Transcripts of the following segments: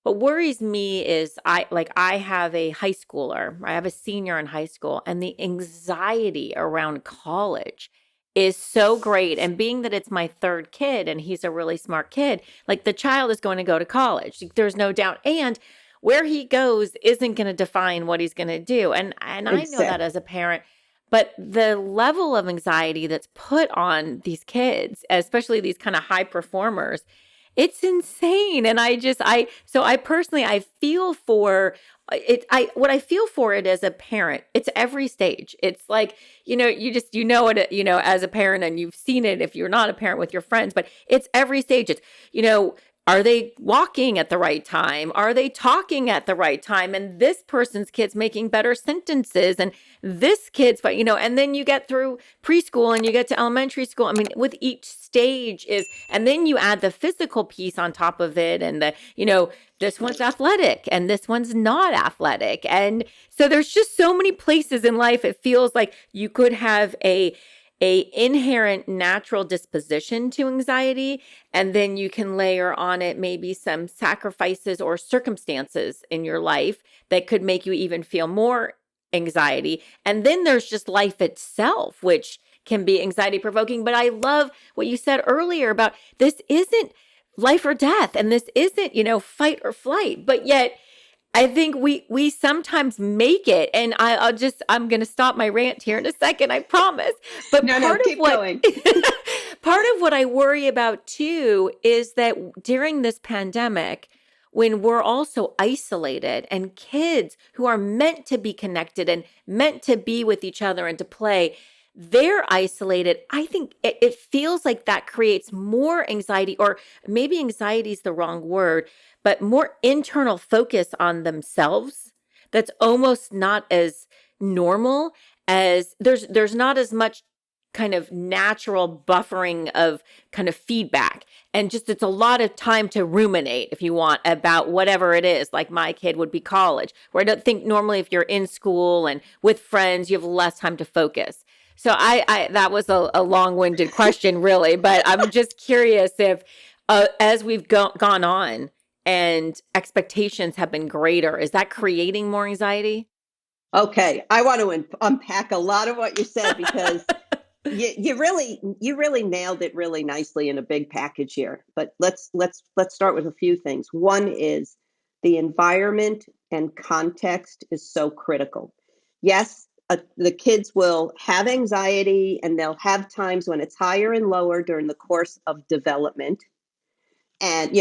What worries me is I have a high schooler, I have a senior in high school, and the anxiety around college is so great. And being that it's my third kid and he's a really smart kid, like the child is going to go to college. Like, there's no doubt. And where he goes isn't going to define what he's going to do. And I know that Exactly. as a parent, but the level of anxiety that's put on these kids, especially these kind of high performers, it's insane. And so I personally, I feel for it. What I feel for it as a parent, it's every stage. It's like, you know it, as a parent, and you've seen it if you're not a parent with your friends, but it's every stage. It's, are they walking at the right time? Are they talking at the right time? And this person's kid's making better sentences, and this kid's, but and then you get through preschool and you get to elementary school. I mean, with each stage is, and then you add the physical piece on top of it, and this one's athletic and this one's not athletic. And so there's just so many places in life. It feels like you could have a inherent natural disposition to anxiety, and then you can layer on it maybe some sacrifices or circumstances in your life that could make you even feel more anxiety. And then there's just life itself, which can be anxiety provoking. But I love what you said earlier about this isn't life or death, and this isn't, fight or flight. But yet I think we sometimes make it, and I'm going to stop my rant here in a second, I promise. But No, no, keep going. part of what I worry about too is that during this pandemic, when we're also isolated, and kids who are meant to be connected and meant to be with each other and to play, they're isolated. I think it feels like that creates more anxiety, or maybe anxiety is the wrong word, but more internal focus on themselves. That's almost not as normal, as there's not as much kind of natural buffering of kind of feedback, and just it's a lot of time to ruminate, if you want, about whatever it is. Like my kid would be college, where I don't think normally if you're in school and with friends you have less time to focus. So I that was a long-winded question, really, but I'm just curious if, as we've gone on and expectations have been greater, is that creating more anxiety? Okay, I want to unpack a lot of what you said because you really nailed it really nicely in a big package here. But let's start with a few things. One is the environment and context is so critical. Yes, the kids will have anxiety and they'll have times when it's higher and lower during the course of development. And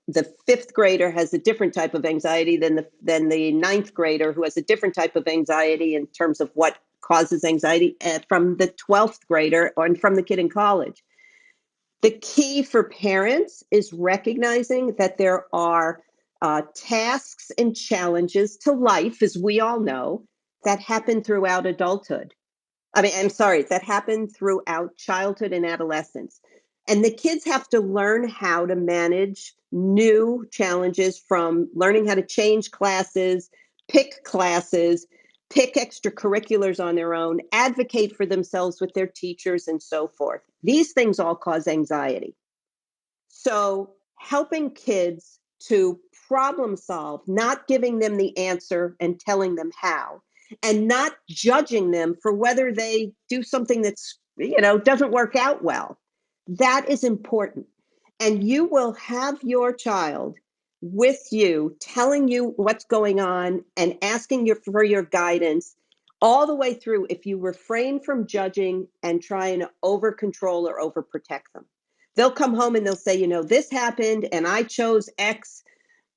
the fifth grader has a different type of anxiety than the ninth grader, who has a different type of anxiety in terms of what causes anxiety, from the 12th grader or from the kid in college. The key for parents is recognizing that there are tasks and challenges to life, as we all know, that happen throughout adulthood. I mean, I'm sorry, that happen throughout childhood and adolescence. And the kids have to learn how to manage new challenges, from learning how to change classes, pick extracurriculars on their own, advocate for themselves with their teachers, and so forth. These things all cause anxiety. So, helping kids to problem solve, not giving them the answer and telling them how, and not judging them for whether they do something that's, doesn't work out well. That is important. And you will have your child with you, telling you what's going on and asking you for your guidance all the way through, if you refrain from judging and trying to over control or over protect them. They'll come home and they'll say, this happened and I chose X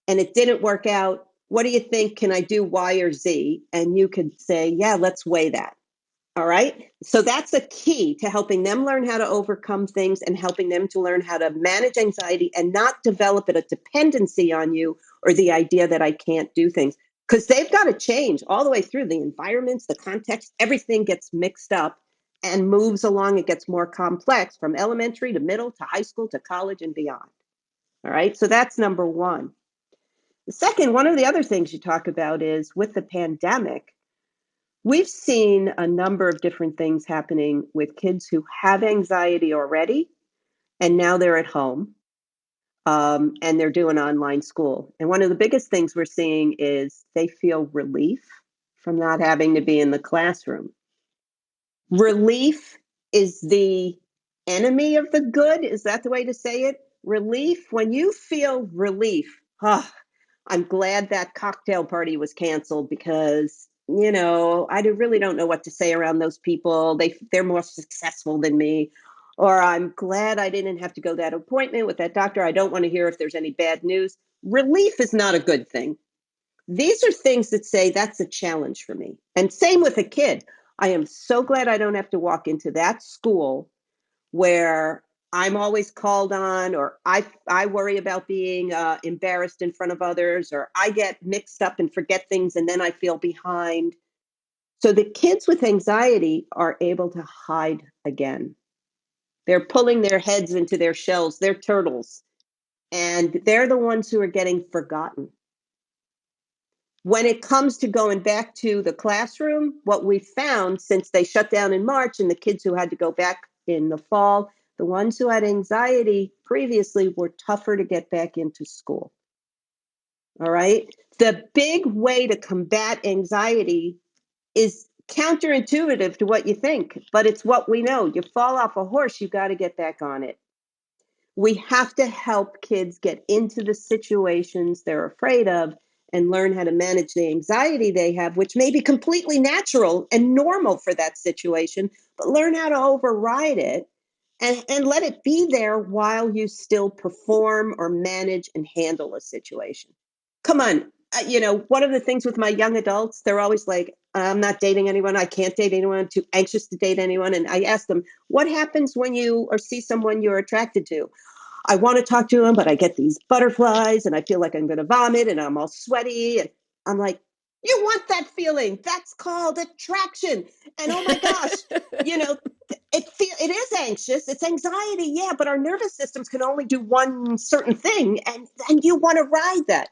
and it didn't work out. What do you think? Can I do Y or Z? And you could say, yeah, let's weigh that. All right. So that's a key to helping them learn how to overcome things and helping them to learn how to manage anxiety and not develop a dependency on you, or the idea that I can't do things. Because they've got to change all the way through the environments, the context, everything gets mixed up and moves along. It gets more complex from elementary to middle to high school to college and beyond. All right. So that's number one. The second, one of the other things you talk about is with the pandemic, we've seen a number of different things happening with kids who have anxiety already, and now they're at home. and they're doing online school. And one of the biggest things we're seeing is they feel relief from not having to be in the classroom. Relief is the enemy of the good. Is that the way to say it? Relief, when you feel relief, I'm glad that cocktail party was canceled because, I really don't know what to say around those people. They're more successful than me. Or I'm glad I didn't have to go to that appointment with that doctor. I don't want to hear if there's any bad news. Relief is not a good thing. These are things that say that's a challenge for me. And same with a kid. I am so glad I don't have to walk into that school where I'm always called on, or I worry about being embarrassed in front of others, or I get mixed up and forget things and then I feel behind. So the kids with anxiety are able to hide again. They're pulling their heads into their shells, they're turtles, and they're the ones who are getting forgotten. When it comes to going back to the classroom, what we found since they shut down in March and the kids who had to go back in the fall, the ones who had anxiety previously were tougher to get back into school. All right. The big way to combat anxiety is counterintuitive to what you think, but it's what we know. You fall off a horse, you got to get back on it. We have to help kids get into the situations they're afraid of and learn how to manage the anxiety they have, which may be completely natural and normal for that situation, but learn how to override it and let it be there while you still perform or manage and handle a situation. Come on. One of the things with my young adults, they're always like, I'm not dating anyone. I can't date anyone. I'm too anxious to date anyone. And I ask them, what happens when you or see someone you're attracted to? I want to talk to him, but I get these butterflies and I feel like I'm going to vomit and I'm all sweaty. And I'm like, you want that feeling? That's called attraction. And oh my gosh, you know, it is anxious. It's anxiety, yeah, but our nervous systems can only do one certain thing, and you want to ride that.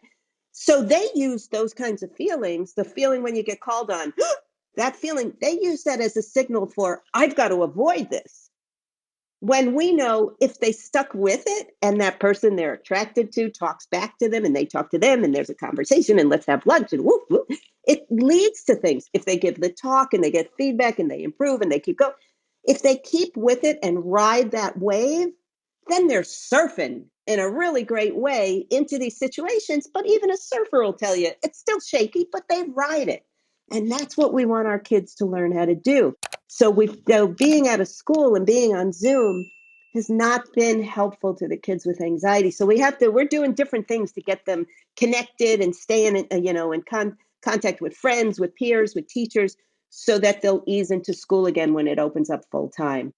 So they use those kinds of feelings, the feeling when you get called on, that feeling, they use that as a signal for, I've got to avoid this. When we know if they stuck with it and that person they're attracted to talks back to them and they talk to them and there's a conversation and let's have lunch and whoop, whoop, it leads to things. If they give the talk and they get feedback and they improve and they keep going, if they keep with it and ride that wave, then they're surfing in a really great way into these situations. But even a surfer will tell you it's still shaky, but they ride it. And that's what we want our kids to learn how to do. So being out of school and being on Zoom has not been helpful to the kids with anxiety. So we're doing different things to get them connected and staying, in contact with friends, with peers, with teachers, so that they'll ease into school again when it opens up full time.